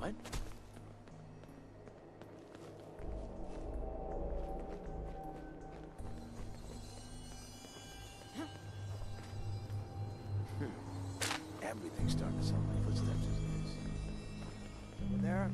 What? Everything's starting to sound like footsteps these days. Over there?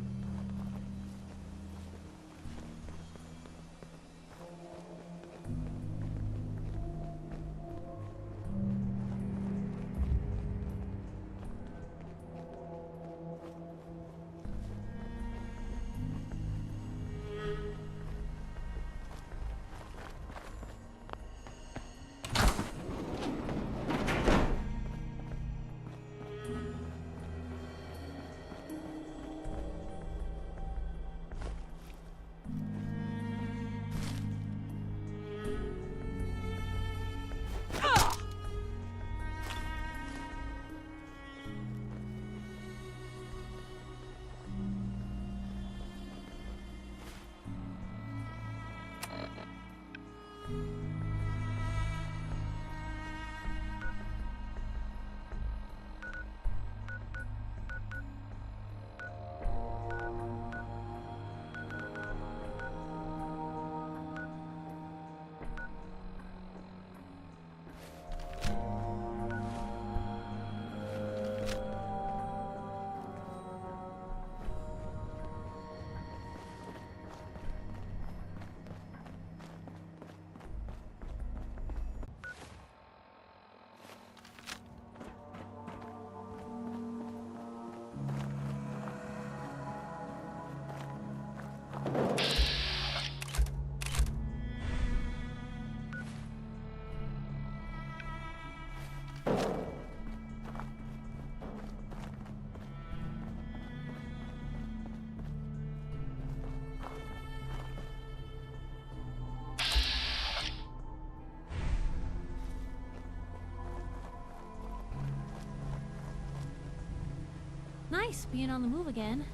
Nice being on the move again.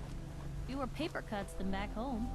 Fewer paper cuts than back home.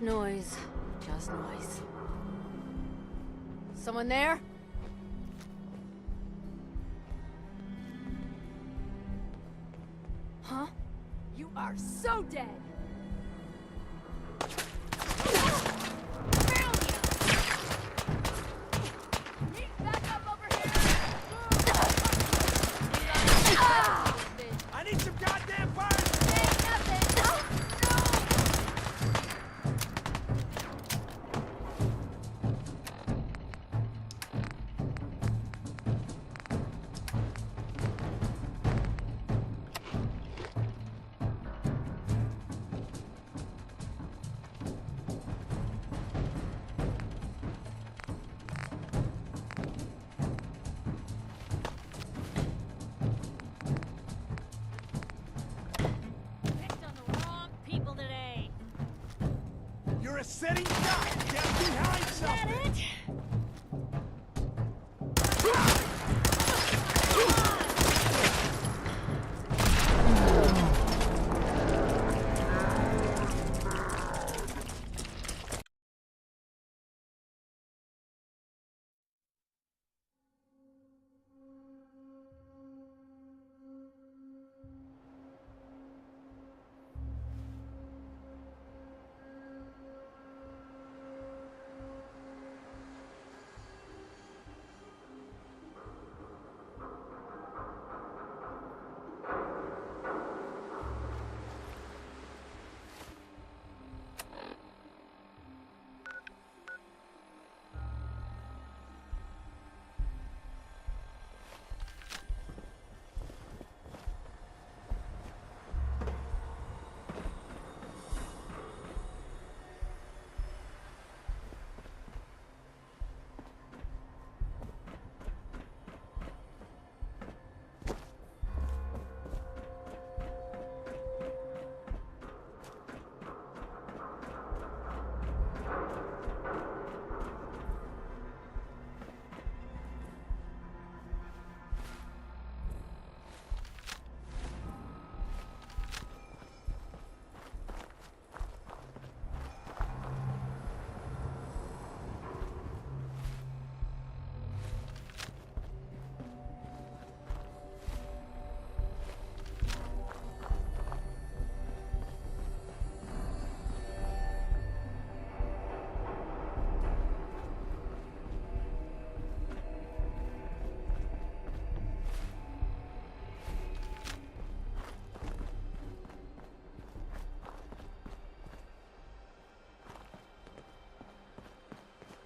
Just noise. Just noise. Someone there? Huh? You are so dead! I need some goddamn fire! Picked on the wrong people today. You're a setting shot! Get behind Is that something! it?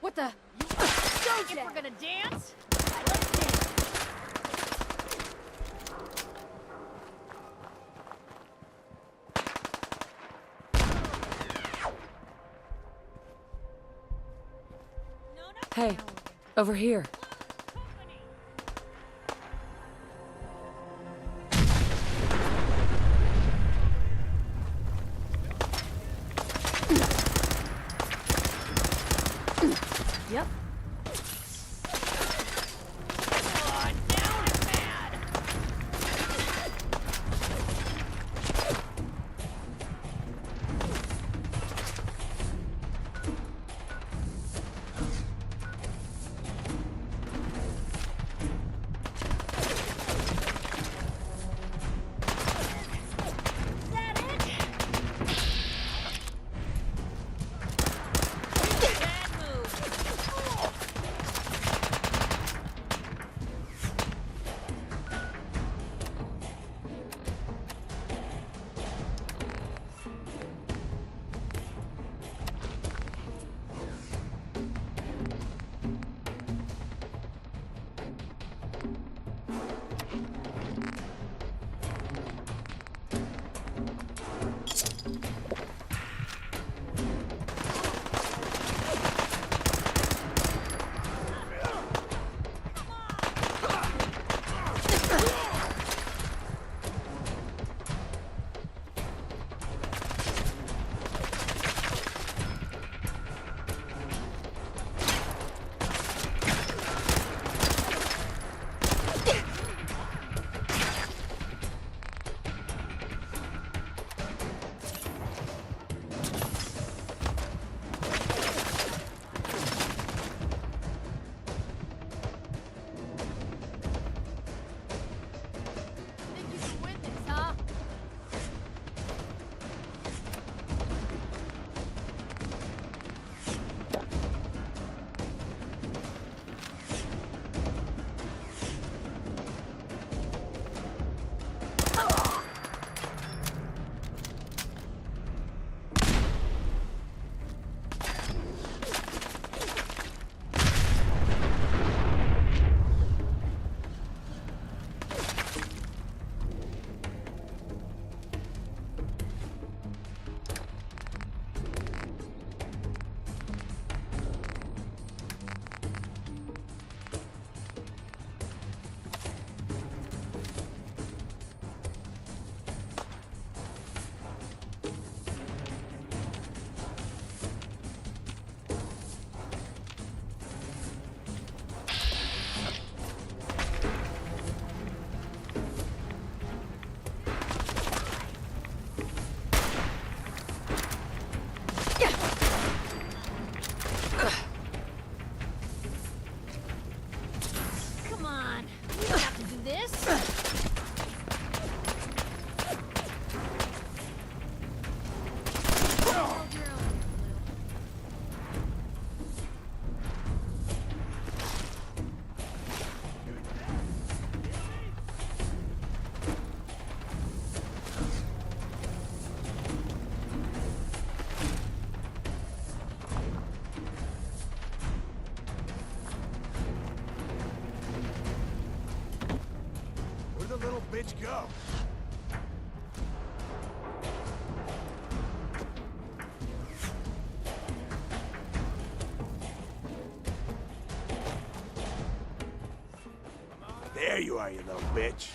What the? If we're gonna dance, let's dance. No, not Hey, now. over here. Company. Yep. On down and mad. Is that it? Bad move. bitch go. There you are, you little bitch.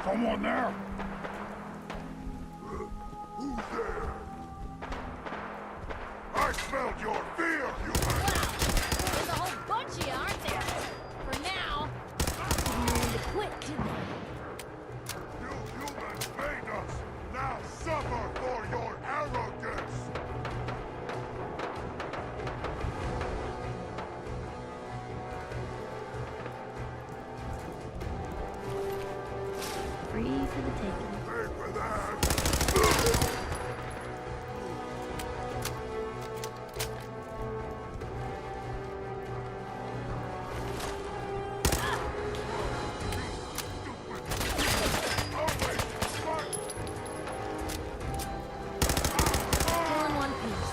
Someone there? Who's there? I smelled your fear, human! There's a whole bunch of you, aren't there? For now. Didn't know when to quit, did they? You humans made us! Now suffer for your arrogance! Free for the taking. Pay for that! Still in one piece.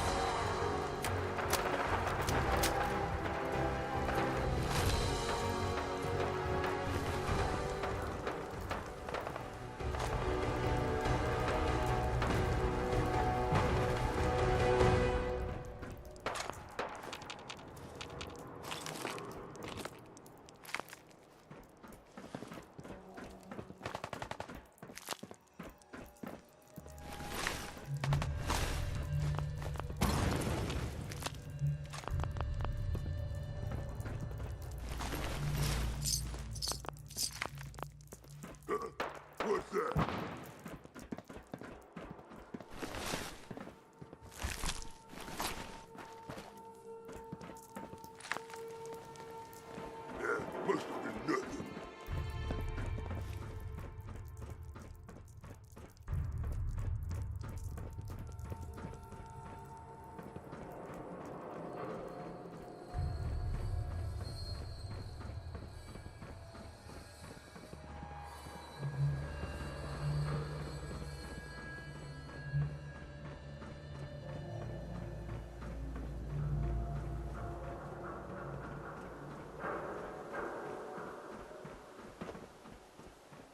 What's that? That must have been nothing.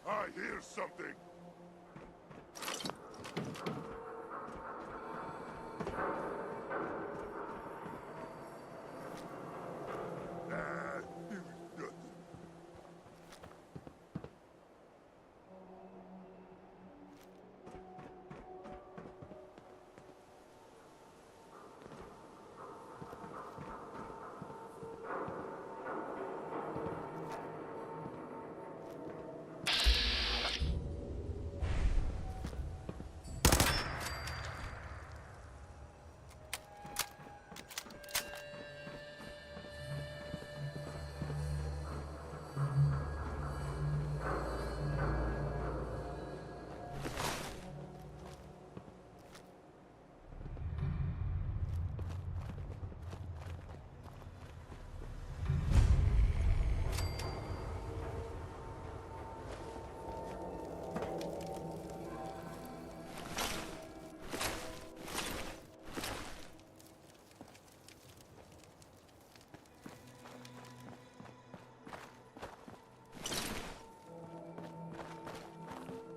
I hear something. Nah, it was nothing.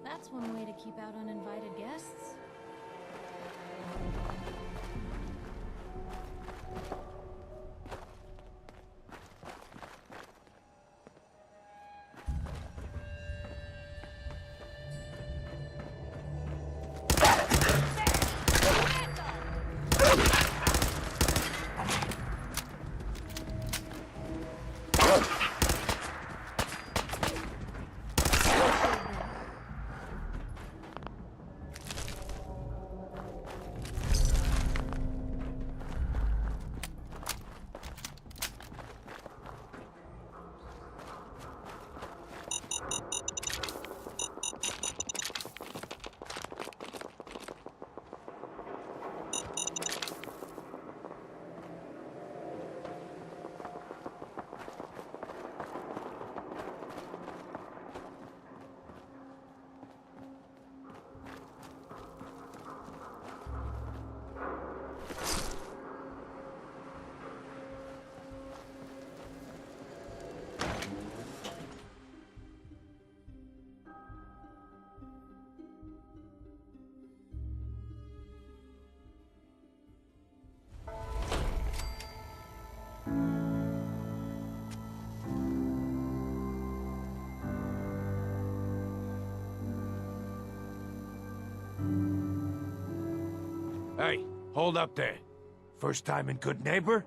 That's one way to keep out uninvited guests. Hey, hold up there. First time in Good Neighbor?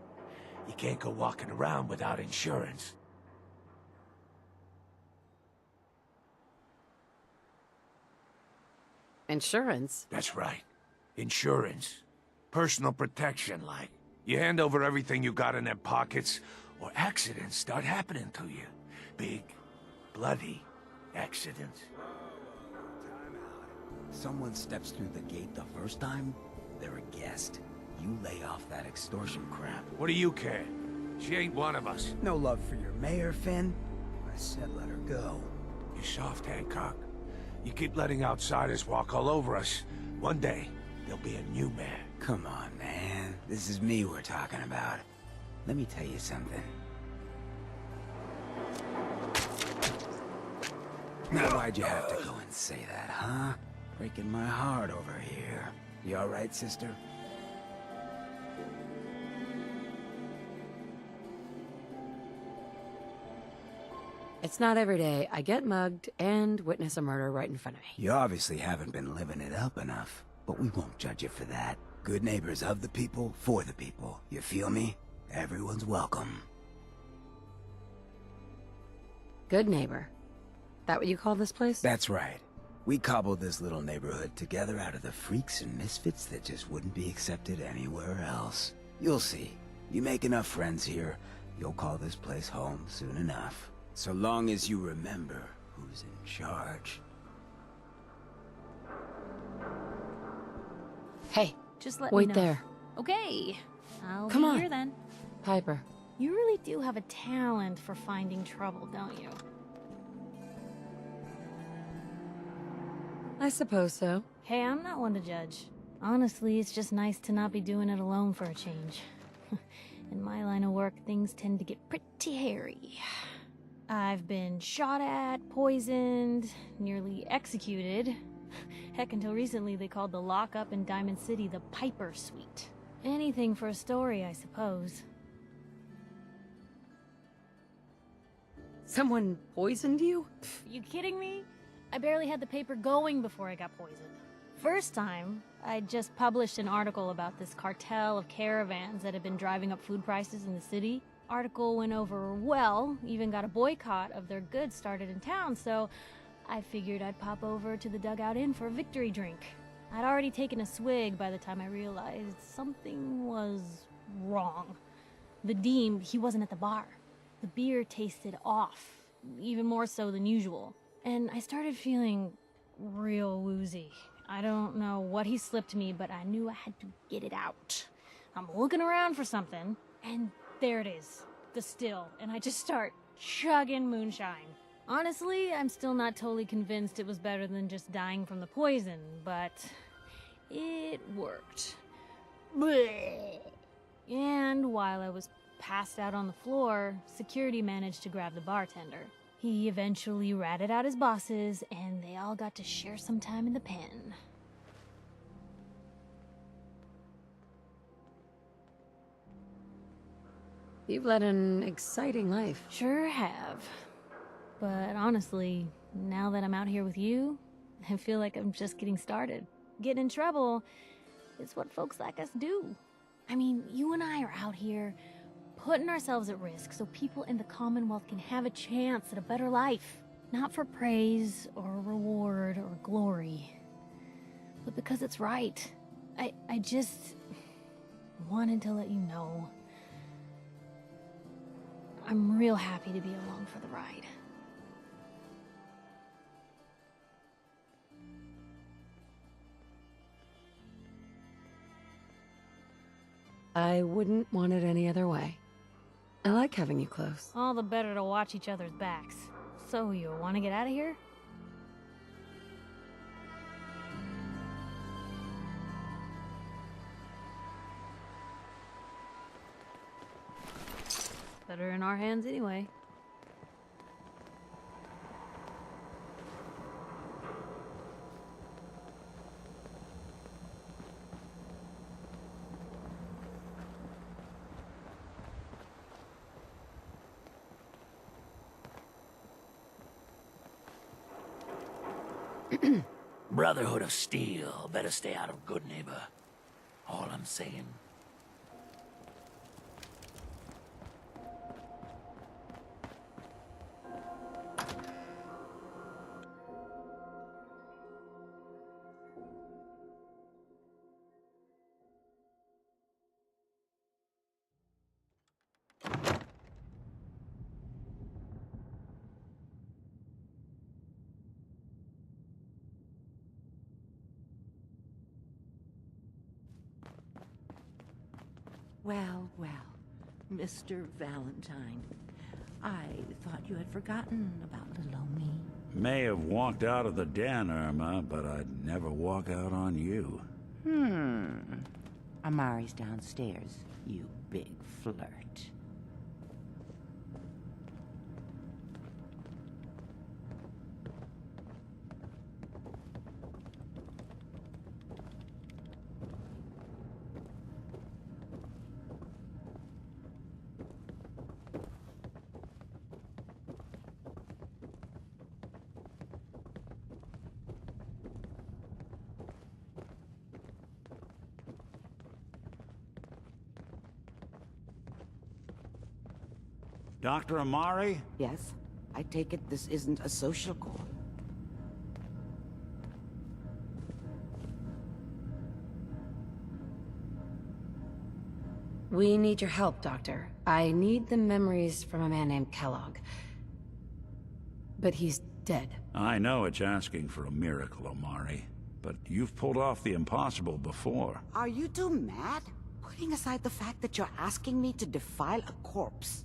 You can't go walking around without insurance. Insurance? That's right. Insurance. Personal protection, like. You hand over everything you got in them pockets, or accidents start happening to you. Big, bloody accidents. Someone steps through the gate the first time, they're a guest. You lay off that extortion crap. What do you care? She ain't one of us. No love for your mayor, Finn? I said let her go. You soft, Hancock. You keep letting outsiders walk all over us. One day, there'll be a new mayor. Come on, man. This is me we're talking about. Let me tell you something. Now why'd you have to go and say that, huh? Breaking my heart over here. You alright, sister? It's not every day I get mugged and witness a murder right in front of me. You obviously haven't been living it up enough, but we won't judge you for that. Good neighbors of the people, for the people. You feel me? Everyone's welcome. Good neighbor. That what you call this place? That's right. We cobbled this little neighborhood together out of the freaks and misfits that just wouldn't be accepted anywhere else. You'll see. You make enough friends here, you'll call this place home soon enough. So long as you remember who's in charge. Hey, Just let wait me know. there. Okay, I'll Come be on. here then. Piper. You really do have a talent for finding trouble, don't you? I suppose so. Hey, I'm not one to judge. Honestly, it's just nice to not be doing it alone for a change. In my line of work, things tend to get pretty hairy. I've been shot at, poisoned, nearly executed. Heck, until recently they called the lockup in Diamond City the Piper Suite. Anything for a story, I suppose. Someone poisoned you? You kidding me? I barely had the paper going before I got poisoned. First time, I just published an article about this cartel of caravans that had been driving up food prices in the city. Article went over well, even got a boycott of their goods started in town, so I figured I'd pop over to the Dugout Inn for a victory drink. I'd already taken a swig by the time I realized something was wrong. The Deem, he wasn't at the bar. The beer tasted off, even more so than usual. And I started feeling real woozy. I don't know what he slipped me, but I knew I had to get it out. I'm looking around for something, and there it is, the still, and I just start chugging moonshine. Honestly, I'm still not totally convinced it was better than just dying from the poison, but it worked. Blech. And while I was passed out on the floor, security managed to grab the bartender. He eventually ratted out his bosses, and they all got to share some time in the pen. You've led an exciting life. Sure have. But honestly, now that I'm out here with you, I feel like I'm just getting started. Getting in trouble is what folks like us do. I mean, you and I are out here putting ourselves at risk so people in the Commonwealth can have a chance at a better life. Not for praise or reward or glory, but because it's right. I just wanted to let you know I'm real happy to be along for the ride. I wouldn't want it any other way. I like having you close. All the better to watch each other's backs. So, you want to get out of here? Better in our hands anyway. Brotherhood of Steel. Better stay out of Good Neighbor. All I'm saying. Well, well, Mr. Valentine. I thought you had forgotten about little old me. May have walked out of the den, Irma, but I'd never walk out on you. Amari's downstairs, you big flirt. Dr. Amari? Yes? I take it this isn't a social call. We need your help, Doctor. I need the memories from a man named Kellogg. But he's dead. I know it's asking for a miracle, Amari, but you've pulled off the impossible before. Are you two mad? Putting aside the fact that you're asking me to defile a corpse,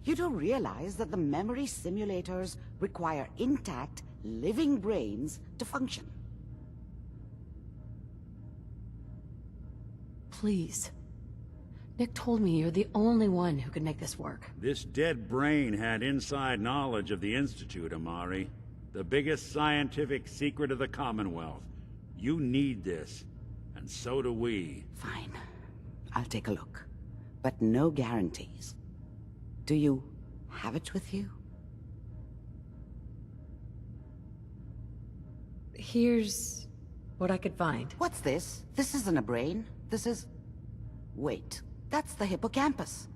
you don't realize that the memory simulators require intact, living brains to function. Please. Nick told me you're the only one who could make this work. This dead brain had inside knowledge of the Institute, Amari. The biggest scientific secret of the Commonwealth. You need this, and so do we. Fine. I'll take a look. But no guarantees. Do you have it with you? Here's what I could find. What's this? This isn't a brain. This is... Wait. That's the hippocampus.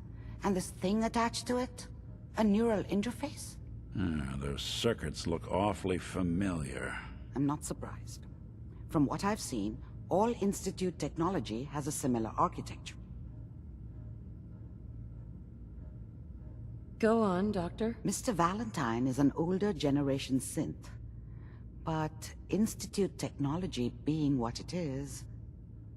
And this thing attached to it? A neural interface? Those circuits look awfully familiar. I'm not surprised. From what I've seen, all Institute technology has a similar architecture. Go on, Doctor. Mr. Valentine is an older generation synth. But Institute technology being what it is,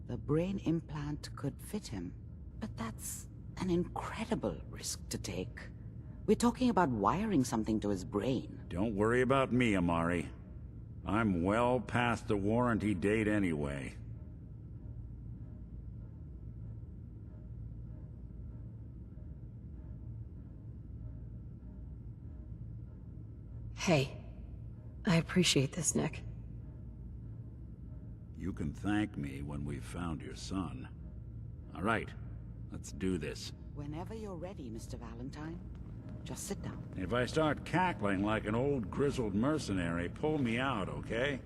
the brain implant could fit him. But that's an incredible risk to take. We're talking about wiring something to his brain. Don't worry about me, Amari. I'm well past the warranty date anyway. Hey, I appreciate this, Nick. You can thank me when we've found your son. All right, let's do this. Whenever you're ready, Mr. Valentine. Just sit down. If I start cackling like an old grizzled mercenary, pull me out, okay?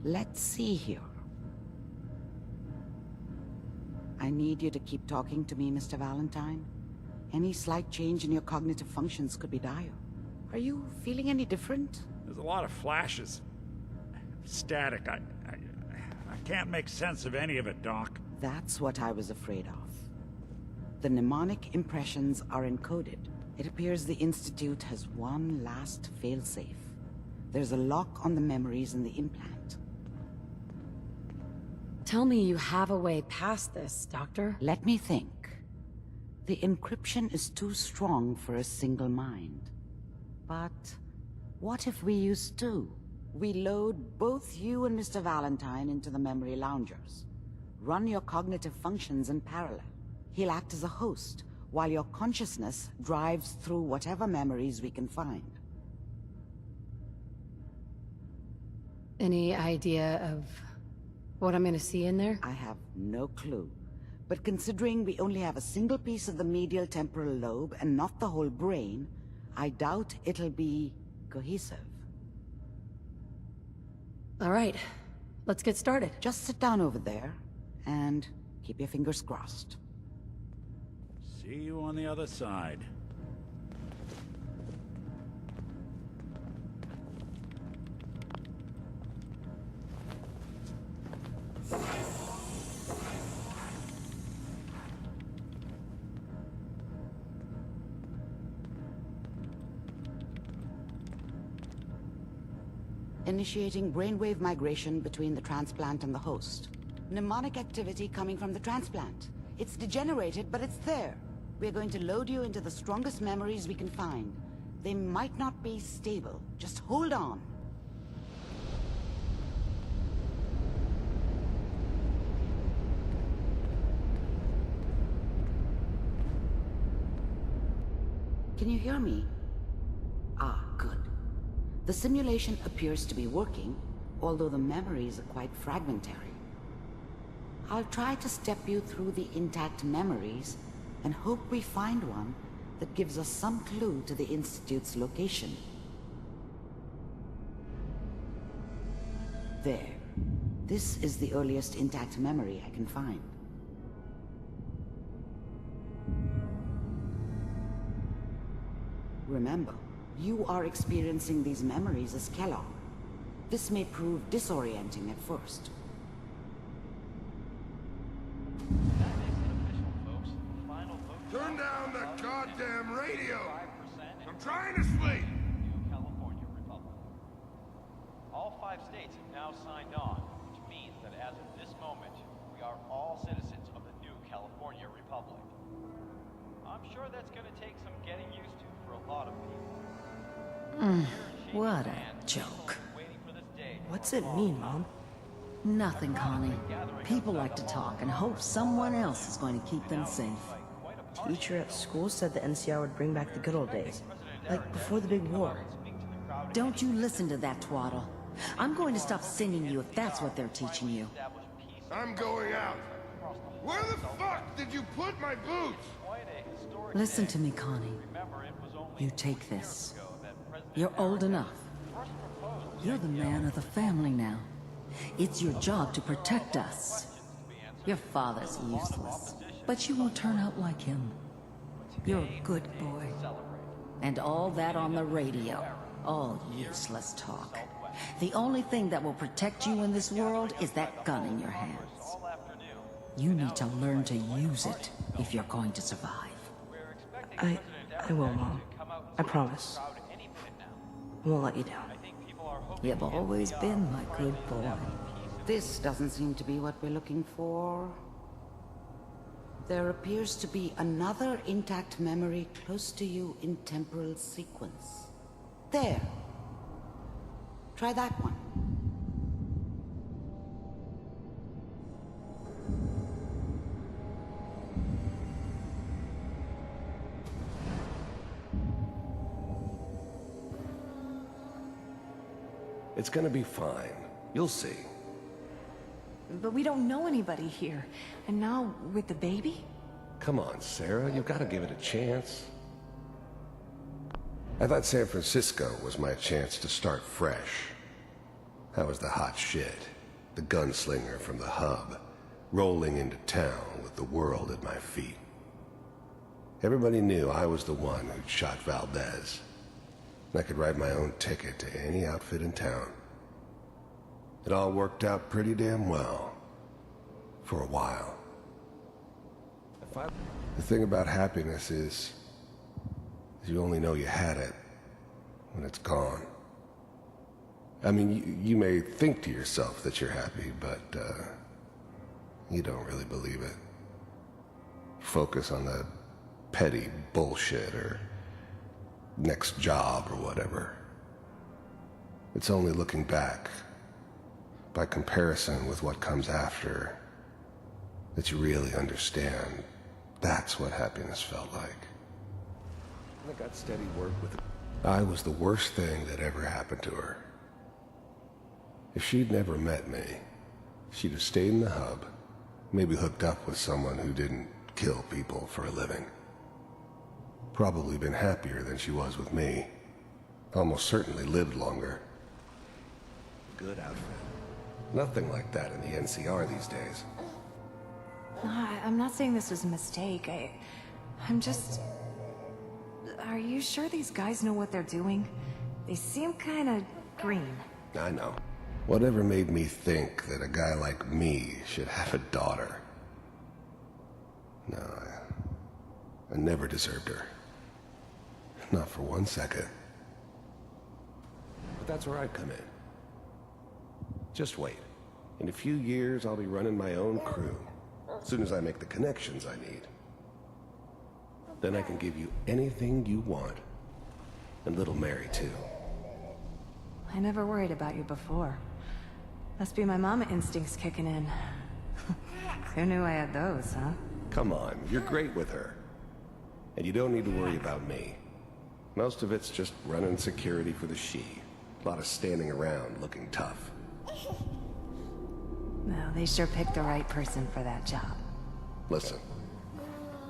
Let's see here. I need you to keep talking to me, Mr. Valentine. Any slight change in your cognitive functions could be dire. Are you feeling any different? There's a lot of flashes. Static. I can't make sense of any of it, Doc. That's what I was afraid of. The mnemonic impressions are encoded. It appears the Institute has one last failsafe. There's a lock on the memories in the implant. Tell me you have a way past this, Doctor. Let me think. The encryption is too strong for a single mind. But what if we use two? We load both you and Mr. Valentine into the memory loungers. Run your cognitive functions in parallel. He'll act as a host, while your consciousness drives through whatever memories we can find. Any idea of what I'm gonna see in there? I have no clue. But considering we only have a single piece of the medial temporal lobe and not the whole brain, I doubt it'll be cohesive. All right. Let's get started. Just sit down over there and keep your fingers crossed. See you on the other side. Initiating brainwave migration between the transplant and the host. Mnemonic activity coming from the transplant. It's degenerated, but it's there. We're going to load you into the strongest memories we can find. They might not be stable. Just hold on. Can you hear me? Ah, good. The simulation appears to be working, although the memories are quite fragmentary. I'll try to step you through the intact memories and hope we find one that gives us some clue to the Institute's location. There. This is the earliest intact memory I can find. Remember, you are experiencing these memories as Kellogg. This may prove disorienting at first. Turn down the goddamn radio! I'm trying to sleep! California Republic. All 5 states have now signed on, which means that as of this moment, we are all citizens of the new California Republic. I'm sure that's gonna take some getting used to for a lot of people. What a joke. What's it mean, Mom? Nothing, Connie. People like to talk and hope someone else is going to keep them safe. Teacher at school said the NCR would bring back the good old days. Like before the big war. Don't you listen to that twaddle. I'm going to stop singing you if that's what they're teaching you. I'm going out. Where the fuck did you put my boots? Listen to me, Connie. You take this. You're old enough. You're the man of the family now. It's your job to protect us. Your father's useless, but you won't turn out like him. You're a good boy. And all that on the radio, all useless talk. The only thing that will protect you in this world is that gun in your hands. You need to learn to use it if you're going to survive. I will, Mom. I promise. I won't let you down. You've always been my good boy. This doesn't seem to be what we're looking for. There appears to be another intact memory close to you in temporal sequence. There. Try that one. It's gonna be fine. You'll see. But we don't know anybody here. And now, with the baby? Come on, Sarah, you've gotta give it a chance. I thought San Francisco was my chance to start fresh. I was the hot shit, the gunslinger from the hub, rolling into town with the world at my feet. Everybody knew I was the one who'd shot Valdez. And I could write my own ticket to any outfit in town. It all worked out pretty damn well. For a while. The thing about happiness is you only know you had it when it's gone. I mean, you may think to yourself that you're happy, but you don't really believe it. Focus on the petty bullshit or next job or whatever. It's only looking back, by comparison with what comes after, that you really understand that's what happiness felt like. I got steady work with it. I was the worst thing that ever happened to her. If she'd never met me, she'd have stayed in the hub, maybe hooked up with someone who didn't kill people for a living. Probably been happier than she was with me. Almost certainly lived longer. Good outfit. Nothing like that in the NCR these days. No, I'm not saying this was a mistake. I'm just... Are you sure these guys know what they're doing? They seem kinda green. I know. Whatever made me think that a guy like me should have a daughter? No, I never deserved her. Not for 1 second. But that's where I come in. Just wait. In a few years, I'll be running my own crew. As soon as I make the connections I need. Then I can give you anything you want. And little Mary, too. I never worried about you before. Must be my mama instincts kicking in. Who knew I had those, huh? Come on, you're great with her. And you don't need to worry about me. Most of it's just running security for the She. A lot of standing around looking tough. Well, they sure picked the right person for that job. Listen,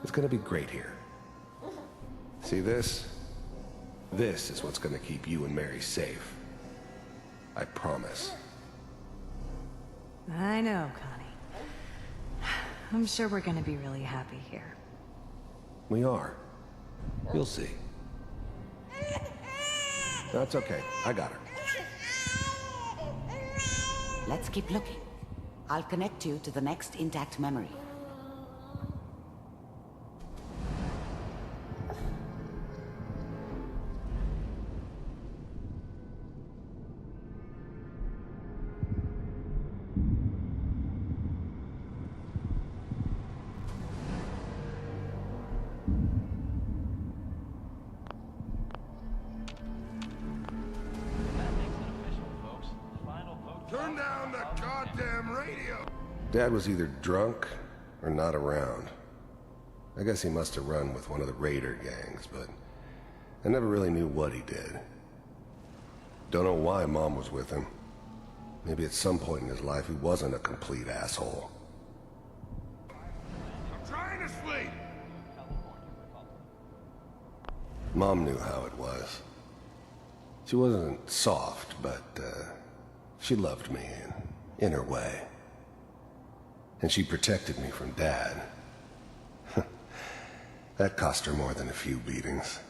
it's gonna be great here. See this? This is what's gonna keep you and Mary safe. I promise. I know, Connie. I'm sure we're gonna be really happy here. We are. You'll see. That's okay. I got her. Let's keep looking. I'll connect you to the next intact memory. Turn down the goddamn radio! Dad was either drunk or not around. I guess he must have run with one of the raider gangs, but I never really knew what he did. Don't know why Mom was with him. Maybe at some point in his life he wasn't a complete asshole. I'm trying to sleep! Mom knew how it was. She wasn't soft, but she loved me in her way. And she protected me from Dad. That cost her more than a few beatings.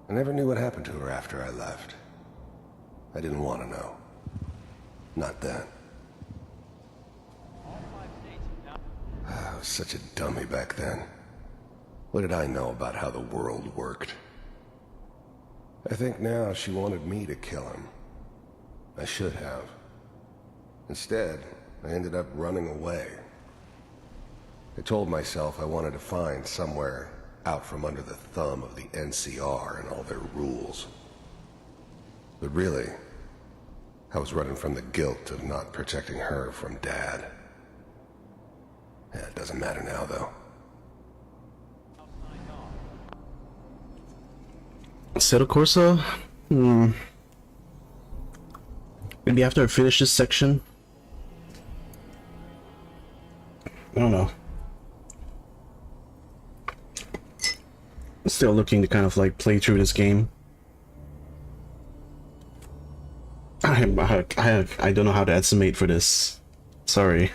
I never knew what happened to her after I left. I didn't want to know. Not then. I was such a dummy back then. What did I know about how the world worked? I think now she wanted me to kill him. I should have. Instead, I ended up running away. I told myself I wanted to find somewhere out from under the thumb of the NCR and all their rules. But really, I was running from the guilt of not protecting her from Dad. Yeah, it doesn't matter now, though. Assetto Corsa? Maybe after I finish this section? I don't know. I'm still looking to kind of like play through this game. I don't know how to estimate for this. Sorry.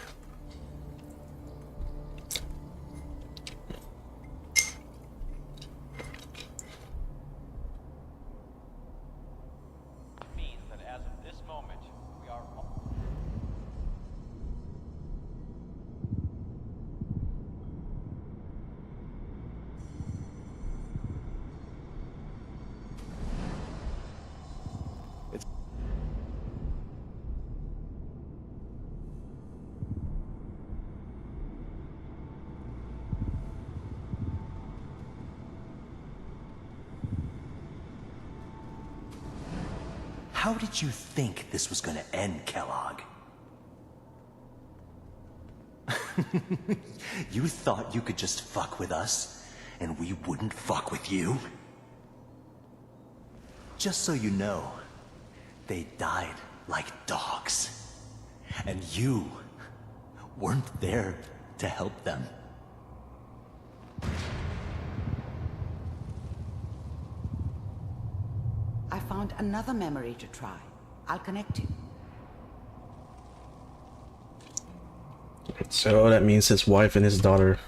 How did you think this was gonna end, Kellogg? You thought you could just fuck with us, and we wouldn't fuck with you? Just so you know, they died like dogs. And you weren't there to help them. I found another memory to try. I'll connect you. So that means his wife and his daughter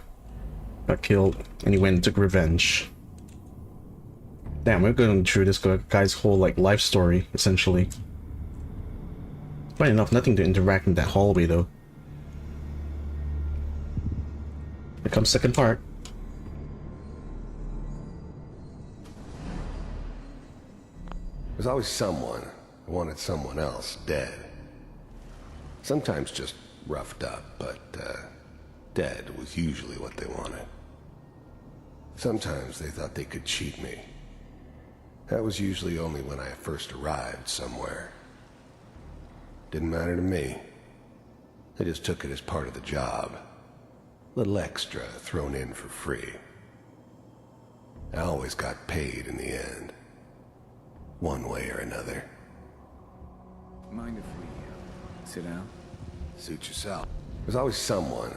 got killed, and he went and took revenge. Damn, we're going through this guy's whole like life story essentially. Funny enough, nothing to interact in that hallway though. Here comes second part. There's always someone who wanted someone else dead. Sometimes just roughed up, but dead was usually what they wanted. Sometimes they thought they could cheat me. That was usually only when I first arrived somewhere. Didn't matter to me. They just took it as part of the job. Little extra thrown in for free. I always got paid in the end. One way or another. Mind if we sit down? Suit yourself. There's always someone.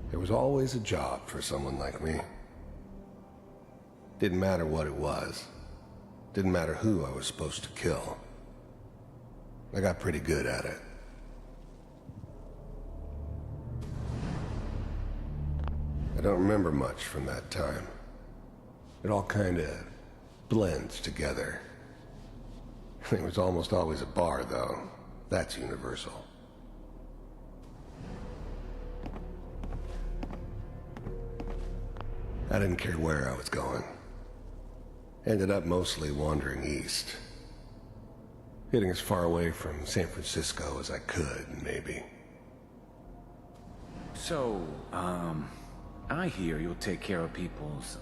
There was always a job for someone like me. Didn't matter what it was. Didn't matter who I was supposed to kill. I got pretty good at it. I don't remember much from that time. It all kinda blends together. There was almost always a bar, though. That's universal. I didn't care where I was going. Ended up mostly wandering east. Getting as far away from San Francisco as I could, maybe. So, I hear you'll take care of people's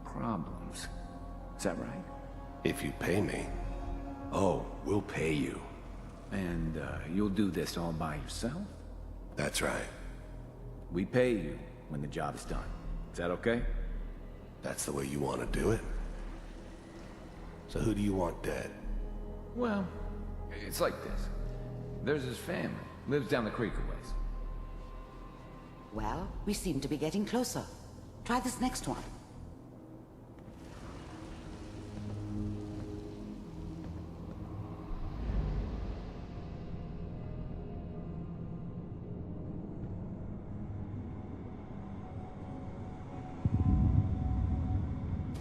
problems. Is that right? If you pay me. Oh, we'll pay you. And, you'll do this all by yourself? That's right. We pay you when the job is done. Is that okay? That's the way you want to do it? So who do you want dead? Well, it's like this. There's his family. Lives down the creek a ways. Well, we seem to be getting closer. Try this next one.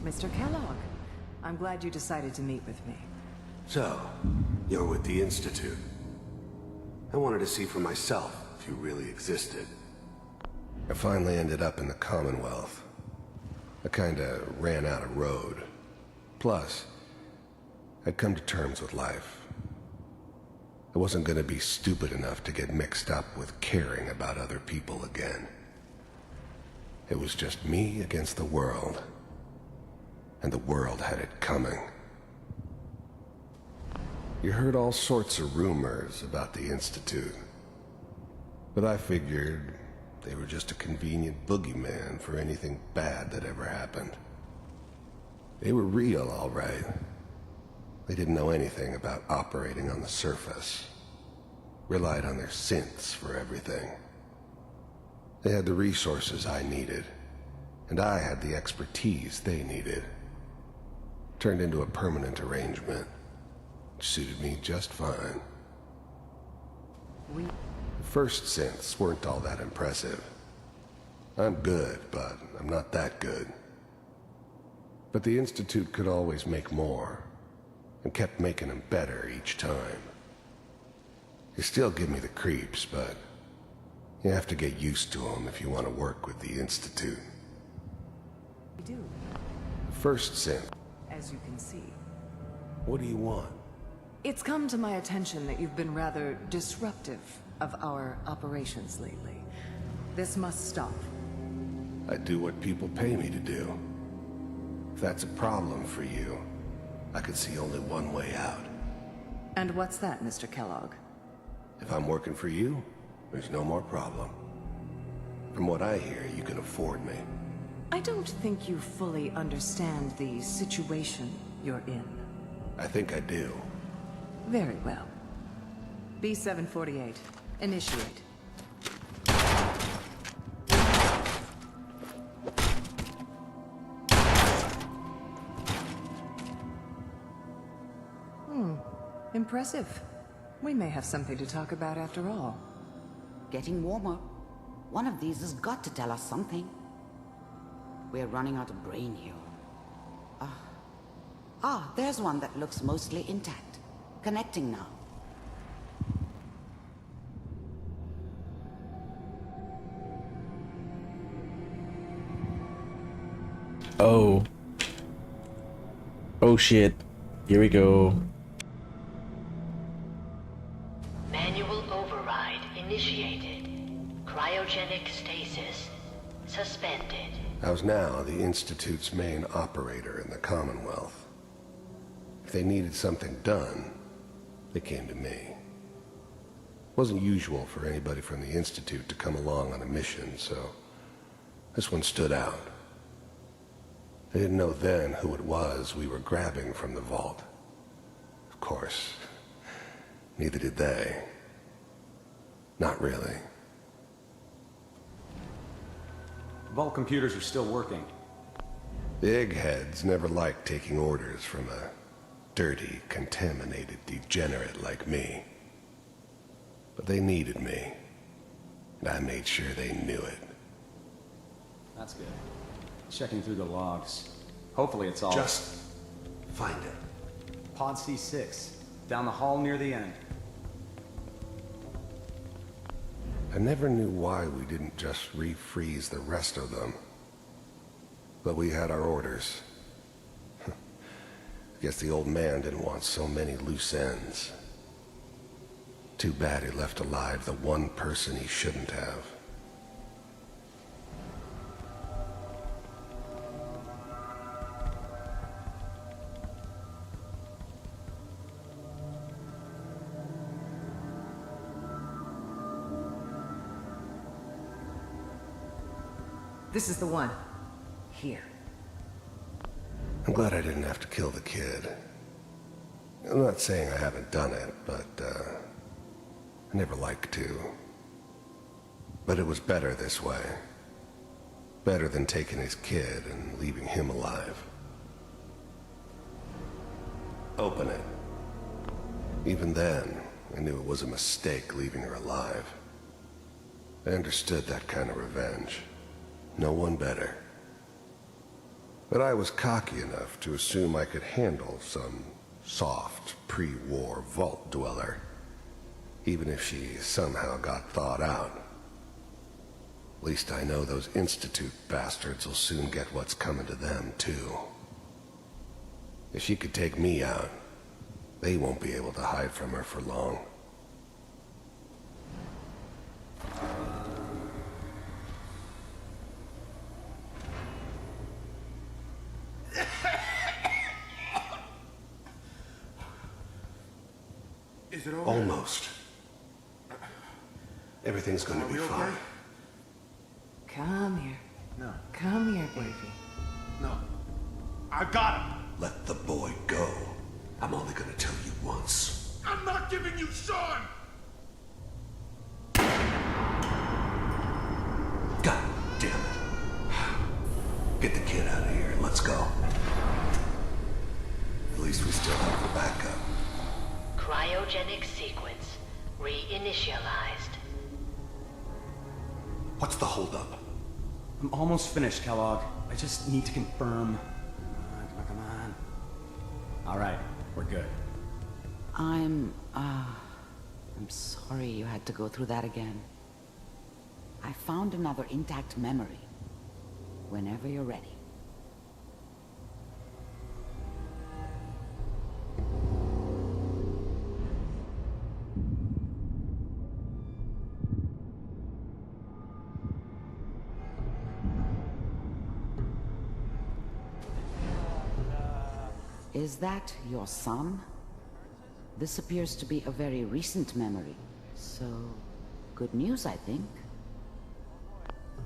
Mr. Kellogg, I'm glad you decided to meet with me. So, you're with the Institute. I wanted to see for myself if you really existed. I finally ended up in the Commonwealth. I kinda ran out of road. Plus, I'd come to terms with life. I wasn't gonna be stupid enough to get mixed up with caring about other people again. It was just me against the world. And the world had it coming. You heard all sorts of rumors about the Institute. But I figured they were just a convenient boogeyman for anything bad that ever happened. They were real, all right. They didn't know anything about operating on the surface. Relied on their synths for everything. They had the resources I needed, and I had the expertise they needed. Turned into a permanent arrangement, which suited me just fine. The first synths weren't all that impressive. I'm good, but I'm not that good. But the Institute could always make more, and kept making them better each time. They still give me the creeps, but you have to get used to them if you want to work with the Institute. We do, The first synth. as you can see. What do you want? It's come to my attention that you've been rather disruptive of our operations lately. This must stop. I do what people pay me to do. If that's a problem for you, I could see only one way out. And what's that, Mr. Kellogg? If I'm working for you, there's no more problem. From what I hear, you can afford me. I don't think you fully understand the situation you're in. I think I do. Very well. B-748, initiate. Impressive. We may have something to talk about after all. getting warmer. One of these has got to tell us something. We're running out of brain here. There's one that looks mostly intact. Connecting now. Oh. Oh shit. Here we go. Manual override initiated. Cryogenic stasis suspended. I was now the Institute's main operator in the Commonwealth. If they needed something done, they came to me. It wasn't usual for anybody from the Institute to come along on a mission, so this one stood out. They didn't know then who it was we were grabbing from the vault. Of course, neither did they. Not really. Vault computers are still working. The eggheads never liked taking orders from a dirty, contaminated degenerate like me. But they needed me, and I made sure they knew it. That's good. Checking through the logs. Hopefully it's all... Just find it. Pod C6. Down the hall near the end. I never knew why we didn't just refreeze the rest of them. But we had our orders. Guess the old man didn't want so many loose ends. Too bad he left alive the one person he shouldn't have. This is the one. Here. I'm glad I didn't have to kill the kid. I'm not saying I haven't done it, but, I never liked to. But it was better this way. Better than taking his kid and leaving him alive. Open it. Even then, I knew it was a mistake leaving her alive. I understood that kind of revenge. No one better. But I was cocky enough to assume I could handle some soft, pre-war vault dweller, even if she somehow got thawed out. At least I know those Institute bastards will soon get what's coming to them, too. If she could take me out, they won't be able to hide from her for long. Is it over? Almost. Everything's gonna be fine. Come here. No. Come here, baby. No. I got him. Let the boy go. I'm only gonna tell you once. I'm not giving you Sean! God damn it. Get the kid out of here. Let's go. At least we still have the backup. Cryogenic sequence reinitialized. What's the holdup? I'm almost finished, Kellogg. I just need to confirm. Come on. All right, we're good. I'm sorry you had to go through that again. I found another intact memory. Whenever you're ready. Is that your son? This appears to be a very recent memory, so good news, I think.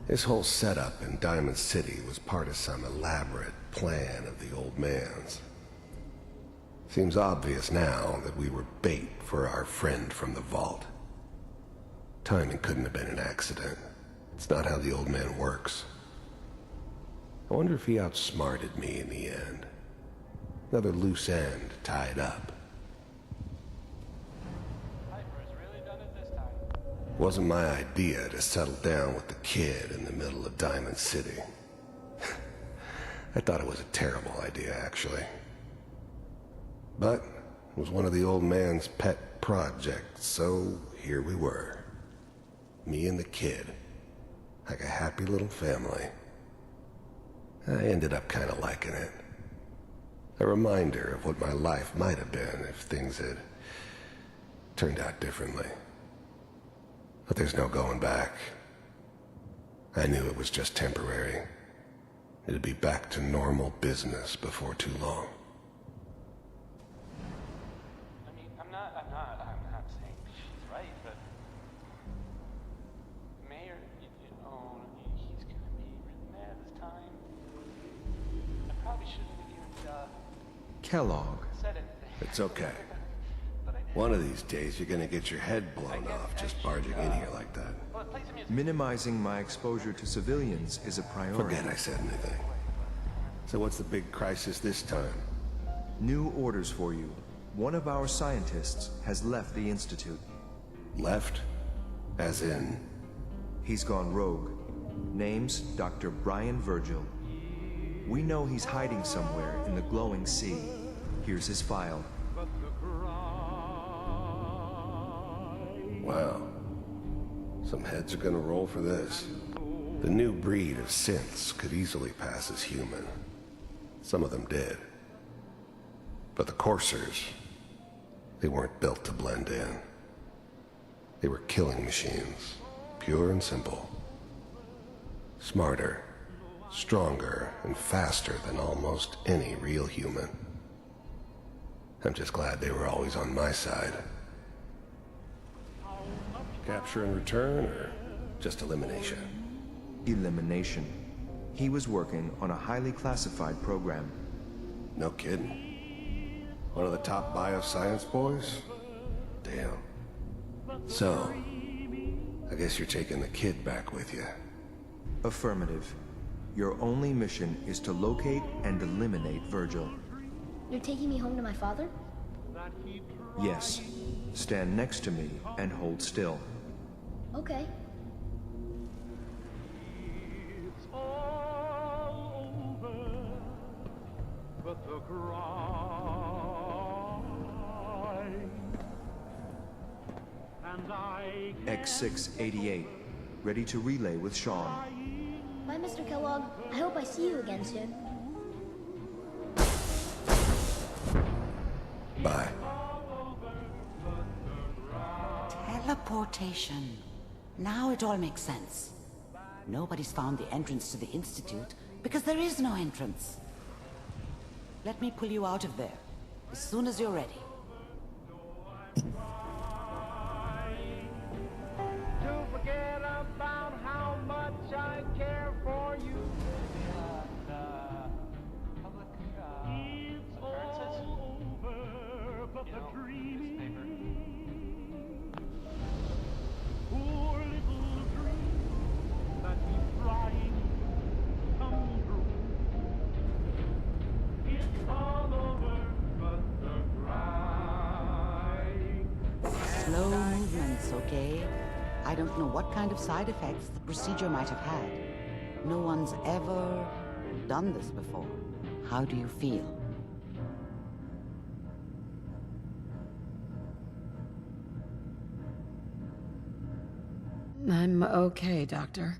This whole setup in Diamond City was part of some elaborate plan of the old man's. Seems obvious now that we were bait for our friend from the vault. Timing couldn't have been an accident. It's not how the old man works. I wonder if he outsmarted me in the end. Another loose end tied up. Wasn't my idea to settle down with the kid in the middle of Diamond City. I thought it was a terrible idea, actually. But it was one of the old man's pet projects, so here we were. Me and the kid. Like a happy little family. I ended up kind of liking it. A reminder of what my life might have been if things had turned out differently. But there's no going back. I knew it was just temporary. It'd be back to normal business before too long. I mean, I'm not saying she's right, but Mayor, you know, he's gonna be really mad this time. I probably shouldn't have even, Kellogg. said anything. It's okay. One of these days you're gonna get your head blown off just barging in here like that. Minimizing my exposure to civilians is a priority. Forget I said anything. So what's the big crisis this time? New orders for you. One of our scientists has left the Institute. Left? As in? He's gone rogue. Name's Dr. Brian Virgil. We know he's hiding somewhere in the glowing sea. Here's his file. Wow. Some heads are gonna roll for this. The new breed of synths could easily pass as human. Some of them did. But the coursers, they weren't built to blend in. They were killing machines, pure and simple. Smarter, stronger, and faster than almost any real human. I'm just glad they were always on my side. Capture and return, or just elimination? Elimination. He was working on a highly classified program. No kidding. One of the top bioscience boys? Damn. So, I guess you're taking the kid back with you. Affirmative. Your only mission is to locate and eliminate Virgil. You're taking me home to my father? Yes. Stand next to me and hold still. Okay. X688, ready to relay with Sean. Bye, Mr. Kellogg. I hope I see you again soon. Bye. Teleportation. Now it all makes sense. Nobody's found the entrance to the Institute because there is no entrance. Let me pull you out of there as soon as you're ready. Don't forget about how much I care for you. It's all over, but the dreaming. Poor little dream that he's flying come true. It's all over, but the crying. Slow movements, okay? I don't know what kind of side effects the procedure might have had. No one's ever done this before. How do you feel? I'm okay, Doctor.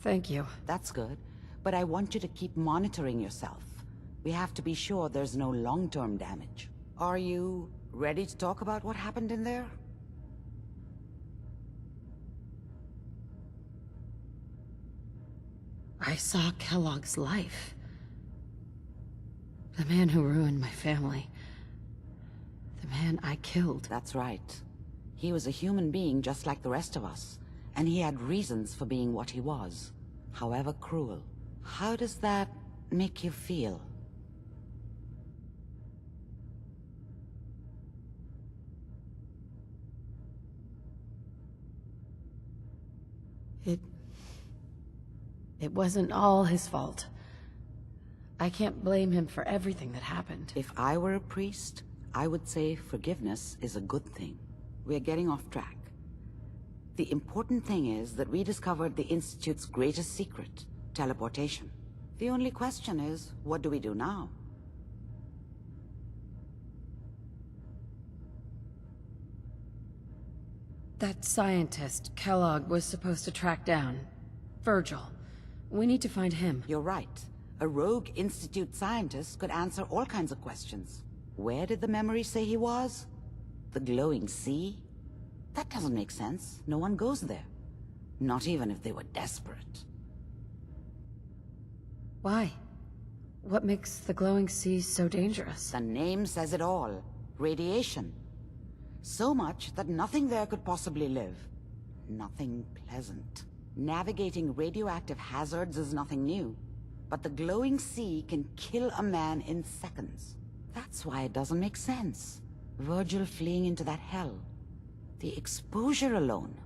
Thank you. That's good, but I want you to keep monitoring yourself. We have to be sure there's no long-term damage. Are you ready to talk about what happened in there? I saw Kellogg's life. The man who ruined my family. The man I killed. That's right. He was a human being just like the rest of us, and he had reasons for being what he was, however cruel. How does that make you feel? It wasn't all his fault. I can't blame him for everything that happened. If I were a priest, I would say forgiveness is a good thing. We're getting off track. The important thing is that we discovered the Institute's greatest secret, teleportation. The only question is, what do we do now? That scientist Kellogg was supposed to track down. Virgil. We need to find him. You're right. A rogue Institute scientist could answer all kinds of questions. Where did the memory say he was? The glowing sea? That doesn't make sense. No one goes there. Not even if they were desperate. Why? What makes the glowing sea so dangerous? The name says it all. Radiation. So much that nothing there could possibly live. Nothing pleasant. Navigating radioactive hazards is nothing new. But the glowing sea can kill a man in seconds. That's why it doesn't make sense. Virgil fleeing into that hell. The exposure alone.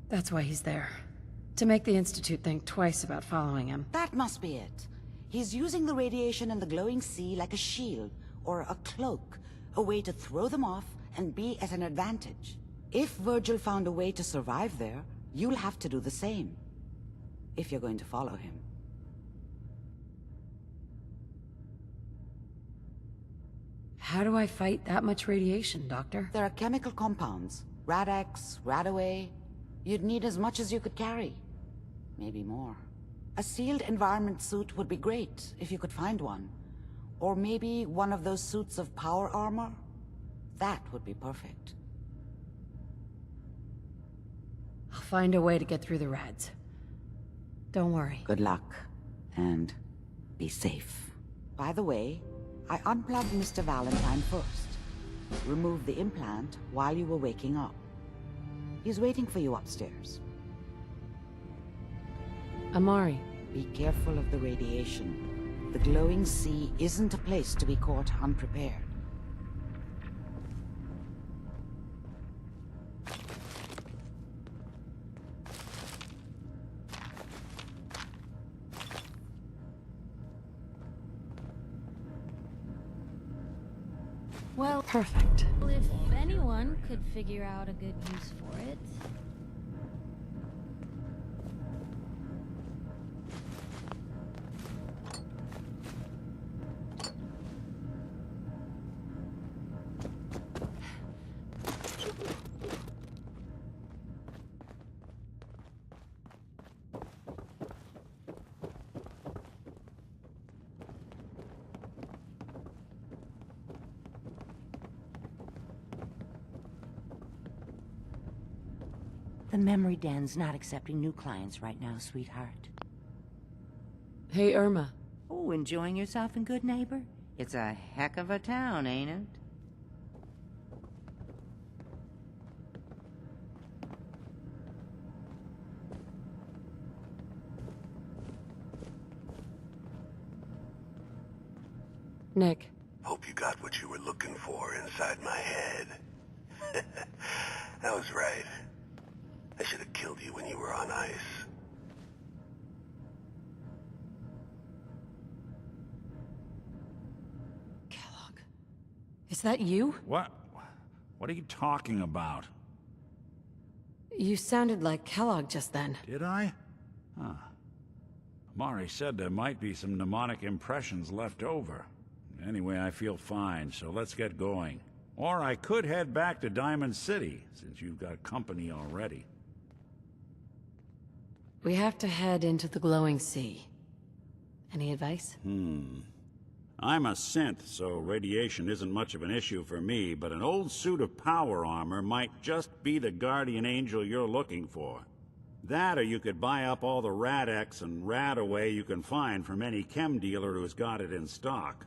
That's why he's there. To make the Institute think twice about following him. That must be it. He's using the radiation in the glowing sea like a shield, or a cloak, a way to throw them off and be at an advantage. If Virgil found a way to survive there, you'll have to do the same. If you're going to follow him. How do I fight that much radiation, Doctor? There are chemical compounds. Rad-X, Radaway. You'd need as much as you could carry. Maybe more. A sealed environment suit would be great, if you could find one. Or maybe one of those suits of power armor? That would be perfect. I'll find a way to get through the rads. Don't worry. Good luck. And be safe. By the way, I unplugged Mr. Valentine first. Removed the implant while you were waking up. He's waiting for you upstairs. Amari. Be careful of the radiation. The glowing sea isn't a place to be caught unprepared. Well, perfect. If anyone could figure out a good use for it. The memory den's not accepting new clients right now, sweetheart. Hey, Irma. Oh, enjoying yourself in Good Neighbor? It's a heck of a town, ain't it? Nick. Hope you got what you were looking for inside my head. I was right. I should have killed you when you were on ice. Kellogg. Is that you? What? What are you talking about? You sounded like Kellogg just then. Did I? Huh. Amari said there might be some mnemonic impressions left over. Anyway, I feel fine, so let's get going. Or I could head back to Diamond City, since you've got company already. We have to head into the glowing sea. Any advice? I'm a synth, so radiation isn't much of an issue for me, but an old suit of power armor might just be the guardian angel you're looking for. That, or you could buy up all the Rad-X and Radaway you can find from any chem dealer who's got it in stock.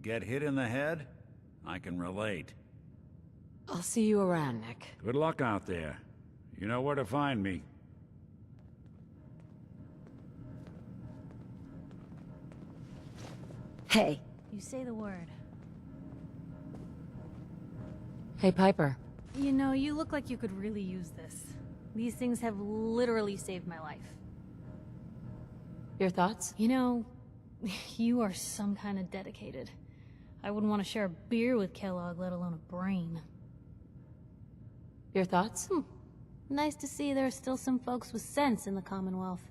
get hit in the head? I can relate. I'll see you around, Nick. Good luck out there. You know where to find me. Hey. You say the word. Hey, Piper. You know, you look like you could really use this. These things have literally saved my life. Your thoughts? You know, you are some kind of dedicated. I wouldn't want to share a beer with Kellogg, let alone a brain. Your thoughts? Nice to see there are still some folks with sense in the Commonwealth.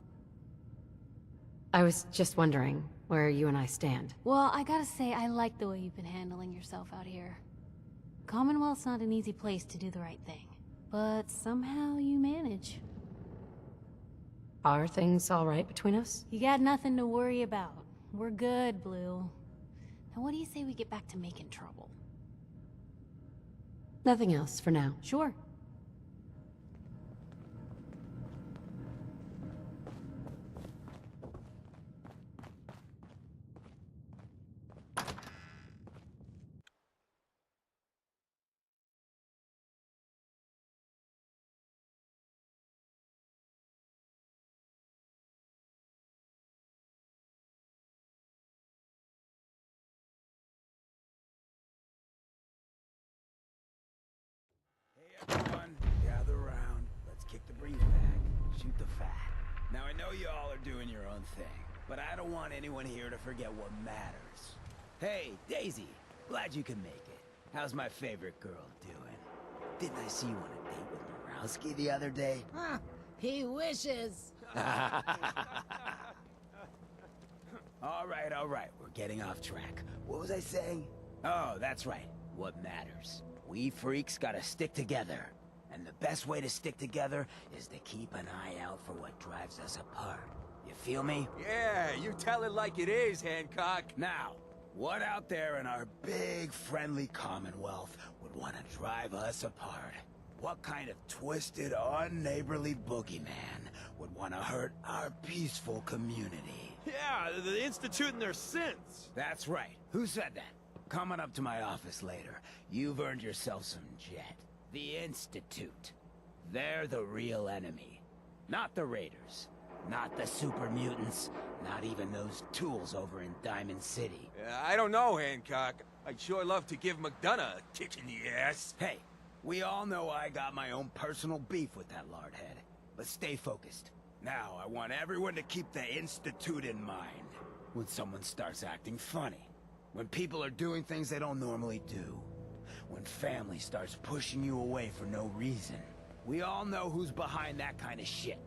I was just wondering where you and I stand. Well, I gotta say, I like the way you've been handling yourself out here. Commonwealth's not an easy place to do the right thing. But somehow you manage. Are things all right between us? You got nothing to worry about. We're good, Blue. Now what do you say we get back to making trouble? Nothing else for now. Sure. Everyone, gather around. Let's kick the brief back. Shoot the fat. Now, I know you all are doing your own thing, but I don't want anyone here to forget what matters. Hey, Daisy, glad you can make it. How's my favorite girl doing? Didn't I see you on a date with Borowski the other day? He wishes. All right, we're getting off track. What was I saying? Oh, that's right. What matters. We freaks gotta stick together. And the best way to stick together is to keep an eye out for what drives us apart. You feel me? Yeah, you tell it like it is, Hancock. Now, what out there in our big, friendly Commonwealth would want to drive us apart? What kind of twisted, unneighborly boogeyman would want to hurt our peaceful community? Yeah, the Institute and their sins. That's right. Who said that? Coming up to my office later, you've earned yourself some jet. The Institute. They're the real enemy. Not the Raiders. Not the super mutants. Not even those tools over in Diamond City. I don't know, Hancock. I'd sure love to give McDonough a kick in the ass. Hey, we all know I got my own personal beef with that lardhead. But stay focused. Now, I want everyone to keep the Institute in mind. When someone starts acting funny. When people are doing things they don't normally do. When family starts pushing you away for no reason. We all know who's behind that kind of shit.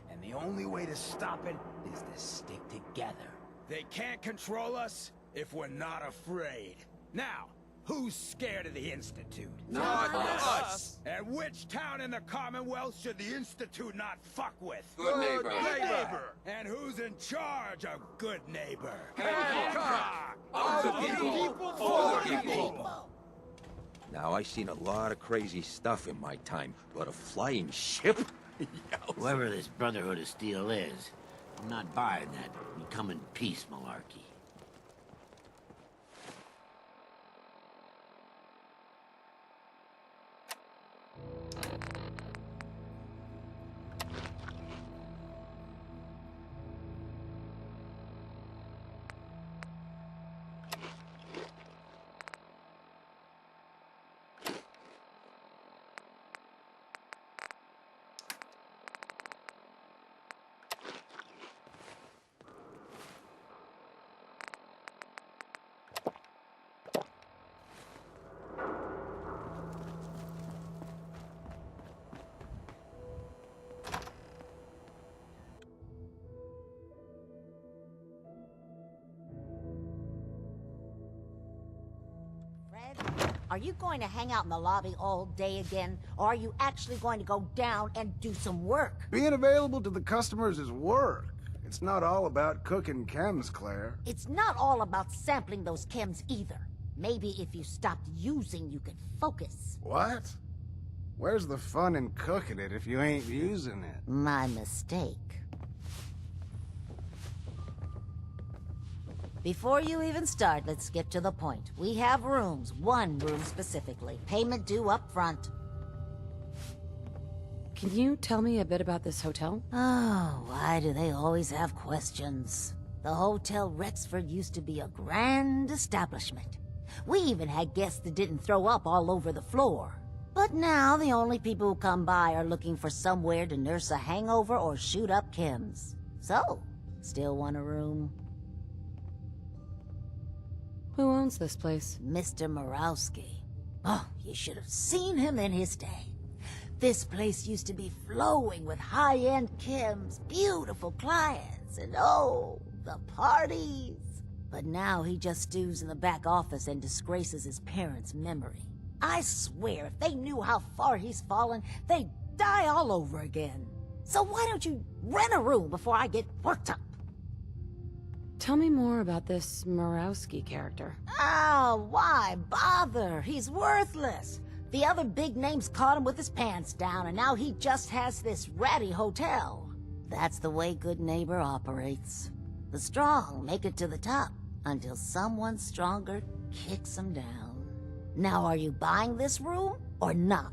And the only way to stop it is to stick together. They can't control us if we're not afraid. Now, who's scared of the Institute? Not us! And which town in the Commonwealth should the Institute not fuck with? Good neighbor. And who's in charge of good neighbor? Hancock! Of the people, for the people. Now, I've seen a lot of crazy stuff in my time, but a flying ship? Whoever this Brotherhood of Steel is, I'm not buying that we come in peace malarkey. Are you going to hang out in the lobby all day again, or are you actually going to go down and do some work? Being available to the customers is work. It's not all about cooking chems, Claire. It's not all about sampling those chems either. Maybe if you stopped using, you could focus. What? Where's the fun in cooking it if you ain't using it? My mistake. Before you even start, let's skip to the point. We have rooms, one room specifically. Payment due up front. Can you tell me a bit about this hotel? Oh, why do they always have questions? The Hotel Rexford used to be a grand establishment. We even had guests that didn't throw up all over the floor. But now the only people who come by are looking for somewhere to nurse a hangover or shoot up chems. So, still want a room? Who owns this place? Mr. Morawski. Oh, you should have seen him in his day. This place used to be flowing with high-end chems, beautiful clients, and oh, the parties. But now he just stews in the back office and disgraces his parents' memory. I swear, if they knew how far he's fallen, they'd die all over again. So why don't you rent a room before I get worked up? Tell me more about this Morawski character. Oh, why bother? He's worthless. The other big names caught him with his pants down, and now he just has this ratty hotel. That's the way Good Neighbor operates. The strong make it to the top, until someone stronger kicks them down. Now, are you buying this room, or not?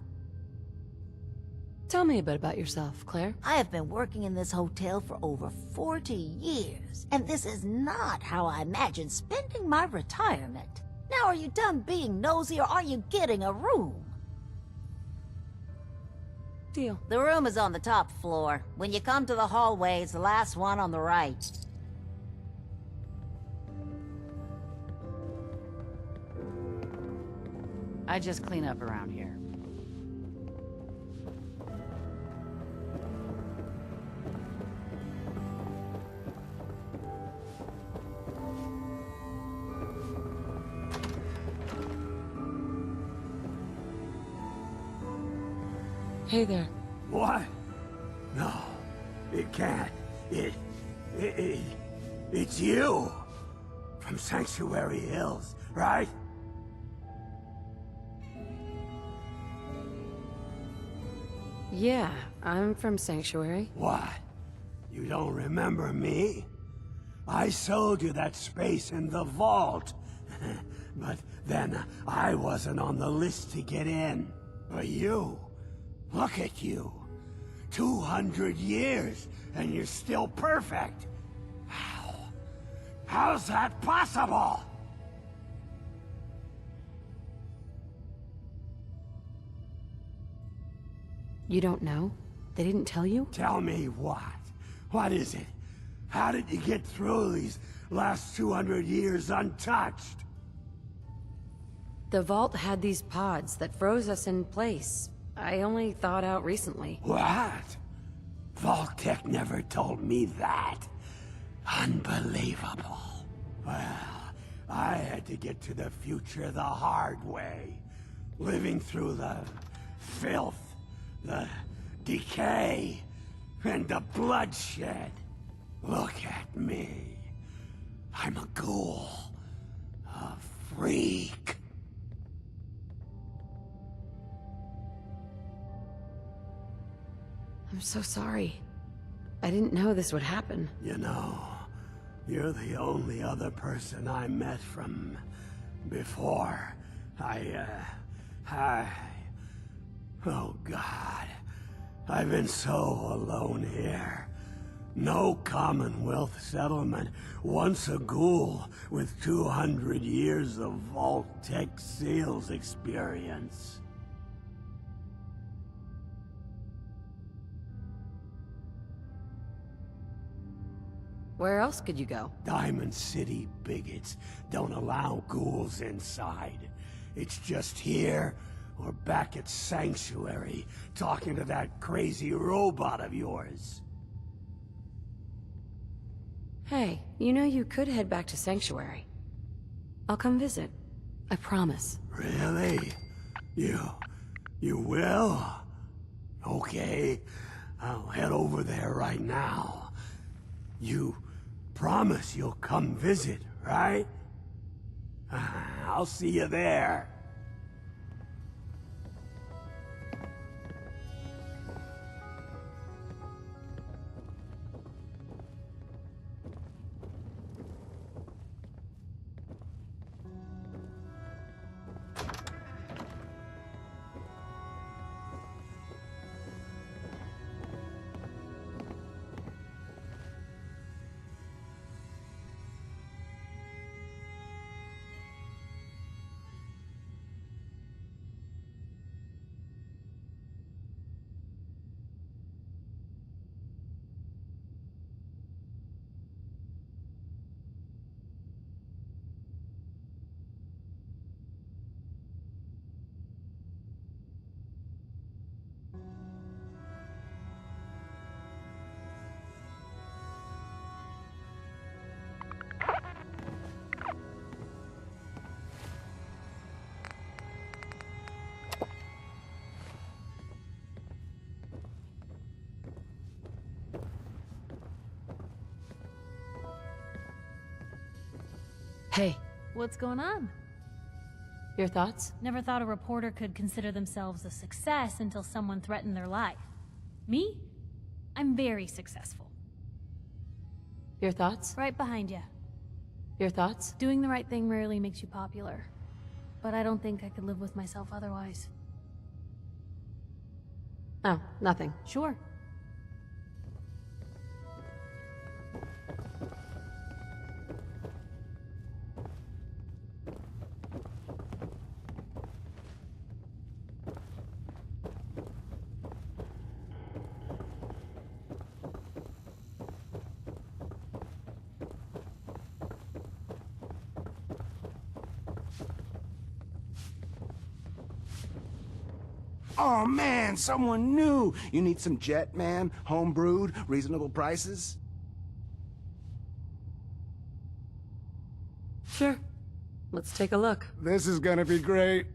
Tell me a bit about yourself, Claire. I have been working in this hotel for over 40 years, and this is not how I imagined spending my retirement. Now, are you done being nosy, or are you getting a room? Deal. The room is on the top floor. When you come to the hallway, it's the last one on the right. I just clean up around here. Hey there. What? No, it can't. It's you. From Sanctuary Hills, right? Yeah, I'm from Sanctuary. What? You don't remember me? I sold you that space in the vault. But then I wasn't on the list to get in. But you, look at you. 200 years, and you're still perfect. How's that possible? You don't know? They didn't tell you? Tell me what? What is it? How did you get through these last 200 years untouched? The vault had these pods that froze us in place. I only thawed out recently. What? Vault-Tec never told me that. Unbelievable. Well, I had to get to the future the hard way. Living through the filth, the decay, and the bloodshed. Look at me. I'm a ghoul. A freak. I'm so sorry. I didn't know this would happen. You know, you're the only other person I met from before. Oh God. I've been so alone here. No Commonwealth settlement. Once a ghoul with 200 years of Vault-Tec sales experience. Where else could you go? Diamond City bigots don't allow ghouls inside. It's just here or back at Sanctuary, talking to that crazy robot of yours. Hey, you know you could head back to Sanctuary. I'll come visit. I promise. Really? You will? Okay, I'll head over there right now. You promise you'll come visit, right? I'll see you there. Hey, What's going on? your thoughts? Never thought a reporter could consider themselves a success until someone threatened their life. Me? I'm very successful. Your thoughts? Right behind you. Your thoughts? Doing the right thing rarely makes you popular. But I don't think I could live with myself otherwise. Oh, nothing. Sure. Oh man, someone new! You need some jet, man? Home brewed, reasonable prices? Sure. Let's take a look. This is gonna be great.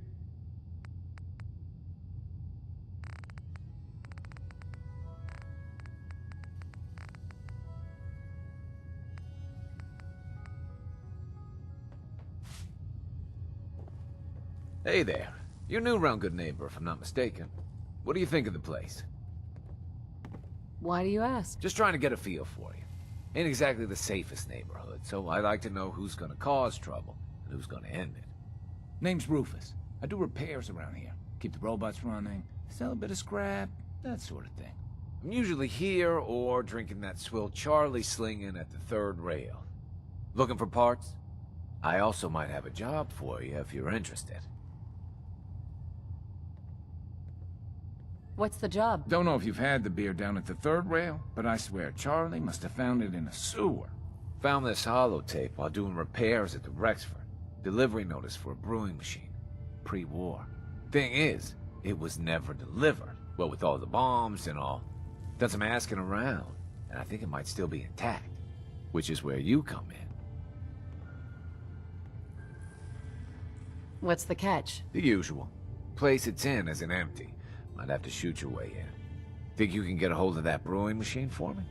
Hey there. You're new around Good Neighbor, if I'm not mistaken. What do you think of the place? Why do you ask? Just trying to get a feel for you. Ain't exactly the safest neighborhood, so I like to know who's gonna cause trouble and who's gonna end it. Name's Rufus. I do repairs around here. Keep the robots running, sell a bit of scrap, that sort of thing. I'm usually here or drinking that swill Charlie slinging at the third rail. Looking for parts? I also might have a job for you if you're interested. What's the job? Don't know if you've had the beer down at the third rail, but I swear Charlie must have found it in a sewer. Found this holotape while doing repairs at the Rexford. Delivery notice for a brewing machine. Pre-war. Thing is, it was never delivered. Well, with all the bombs and all. Done some asking around, and I think it might still be intact. Which is where you come in. What's the catch? The usual. Place it's in isn't empty. Might have to shoot your way in. Think you can get a hold of that brewing machine for me?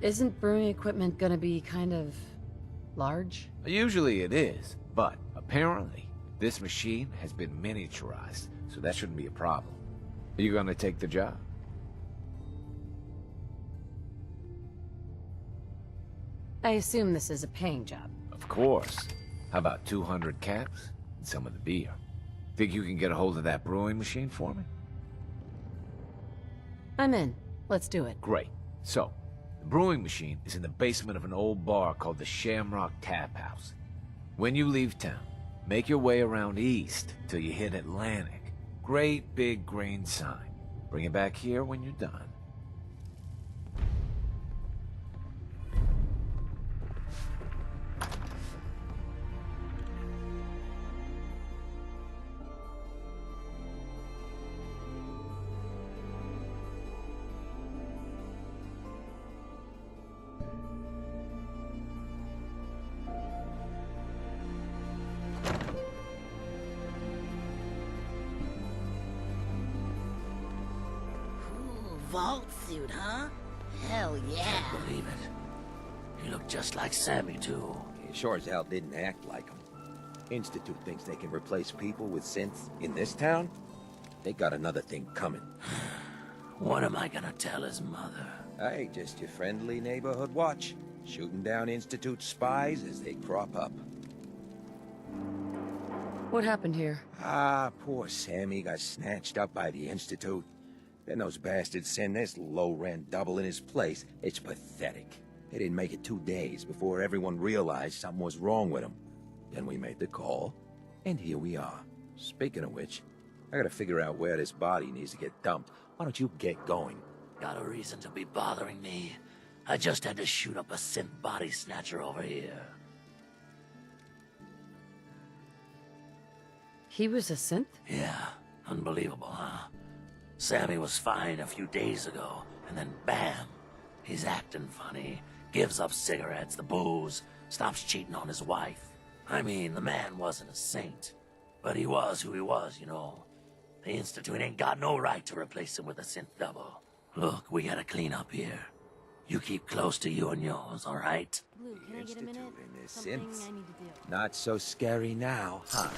Isn't brewing equipment gonna be kind of large? Usually it is, but apparently this machine has been miniaturized, so that shouldn't be a problem. Are you gonna take the job? I assume this is a paying job. Of course. How about 200 caps and some of the beer? Think you can get a hold of that brewing machine for me? I'm in. Let's do it. Great. So, the brewing machine is in the basement of an old bar called the Shamrock Tap House. When you leave town, make your way around east till you hit Atlantic. Great big green sign. Bring it back here when you're done. Vault suit, huh? Hell yeah. Can't believe it. You look just like Sammy, too. He sure as hell didn't act like him. Institute thinks they can replace people with synths in this town? They got another thing coming. What am I gonna tell his mother? Hey, just your friendly neighborhood watch. Shooting down Institute spies as they crop up. What happened here? Ah, poor Sammy got snatched up by the Institute. Then those bastards send this low-rent double in his place. It's pathetic. They didn't make it 2 days before everyone realized something was wrong with him. Then we made the call, and here we are. Speaking of which, I gotta figure out where this body needs to get dumped. Why don't you get going? Got a reason to be bothering me. I just had to shoot up a synth body snatcher over here. He was a synth? Yeah, unbelievable, huh? Sammy was fine a few days ago, and then bam! He's acting funny, gives up cigarettes, the booze, stops cheating on his wife. I mean, the man wasn't a saint, but he was who he was, you know. The Institute ain't got no right to replace him with a synth double. Look, we gotta clean up here. You keep close to you and yours, all right? Blue, can I get a minute? Something Innocence. I need to do. Not so scary now, huh?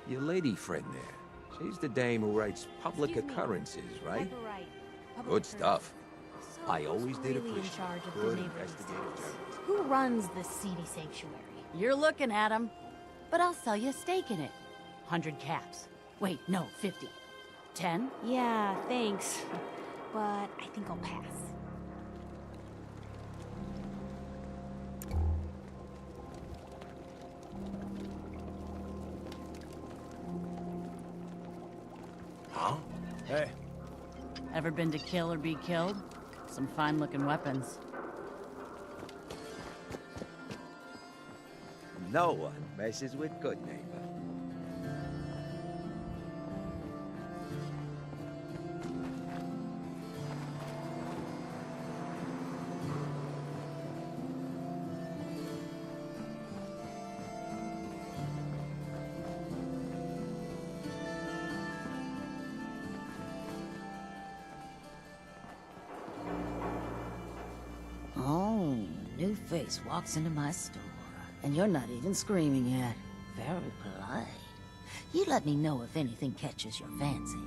Your lady friend there. She's the dame who writes public occurrences, right? Pepper Wright. Good stuff. So I always did really in appreciate charge of the good neighborhood investigative service. journalism. Who runs this seedy sanctuary? You're looking at him. But I'll sell you a stake in it. 100 caps. Wait, no, 50. 10? Yeah, thanks. But I think I'll pass. Huh? Hey. Ever been to Kill or Be Killed? Some fine-looking weapons. No one messes with Good Neighbor. Oh, new face walks into my store. And you're not even screaming yet. Very polite. You let me know if anything catches your fancy.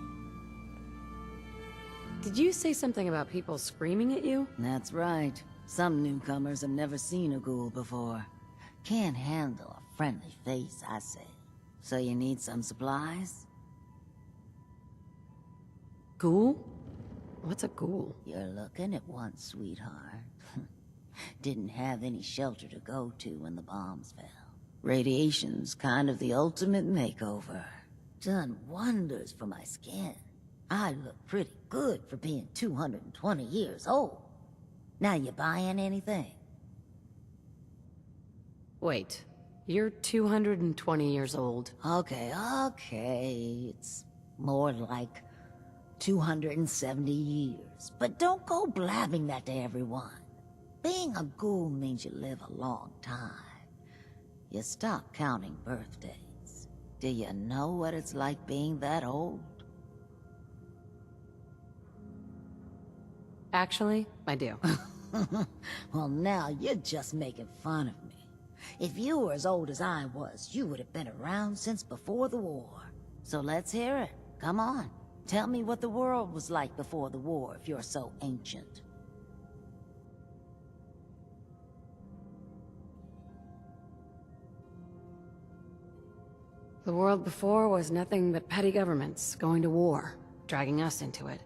Did you say something about people screaming at you? That's right. Some newcomers have never seen a ghoul before. Can't handle a friendly face, I say. So you need some supplies? Ghoul? What's a ghoul? You're looking at one, sweetheart. Didn't have any shelter to go to when the bombs fell. Radiation's kind of the ultimate makeover. Done wonders for my skin. I look pretty good for being 220 years old. Now you buying anything? Wait, you're 220 years old. Okay. It's more like 270 years. But don't go blabbing that to everyone. Being a ghoul means you live a long time. You stop counting birthdays. Do you know what it's like being that old? Actually, I do. Well, now you're just making fun of me. If you were as old as I was, you would have been around since before the war. So let's hear it. Come on. Tell me what the world was like before the war if you're so ancient. The world before was nothing but petty governments going to war, dragging us into it,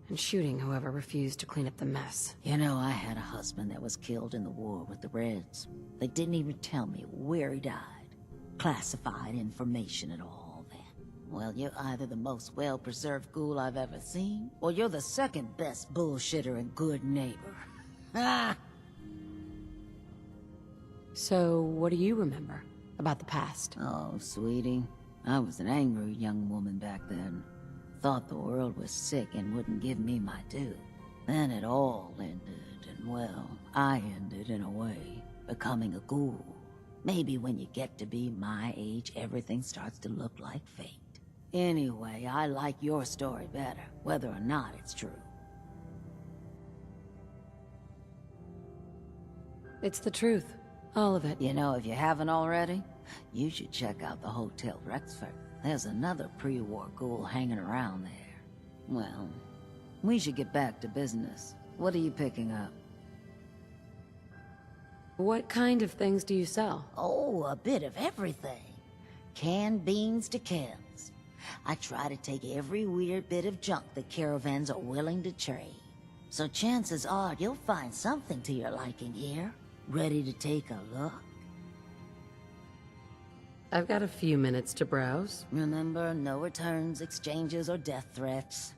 and shooting whoever refused to clean up the mess. You know, I had a husband that was killed in the war with the Reds. They didn't even tell me where he died. Classified information and all that. Well, you're either the most well-preserved ghoul I've ever seen, or you're the second best bullshitter and good neighbor. Ah! So, what do you remember about the past? Oh, sweetie. I was an angry young woman back then. Thought the world was sick and wouldn't give me my due. Then it all ended, and well, I ended in a way, becoming a ghoul. Maybe when you get to be my age, everything starts to look like fate. Anyway, I like your story better, whether or not it's true. It's the truth. All of it. You know, if you haven't already, you should check out the Hotel Rexford. There's another pre-war ghoul hanging around there. Well, we should get back to business. What are you picking up? What kind of things do you sell? Oh, a bit of everything. Canned beans to chems. I try to take every weird bit of junk the caravans are willing to trade. So chances are you'll find something to your liking here. Ready to take a look? I've got a few minutes to browse. Remember, no returns, exchanges, or death threats.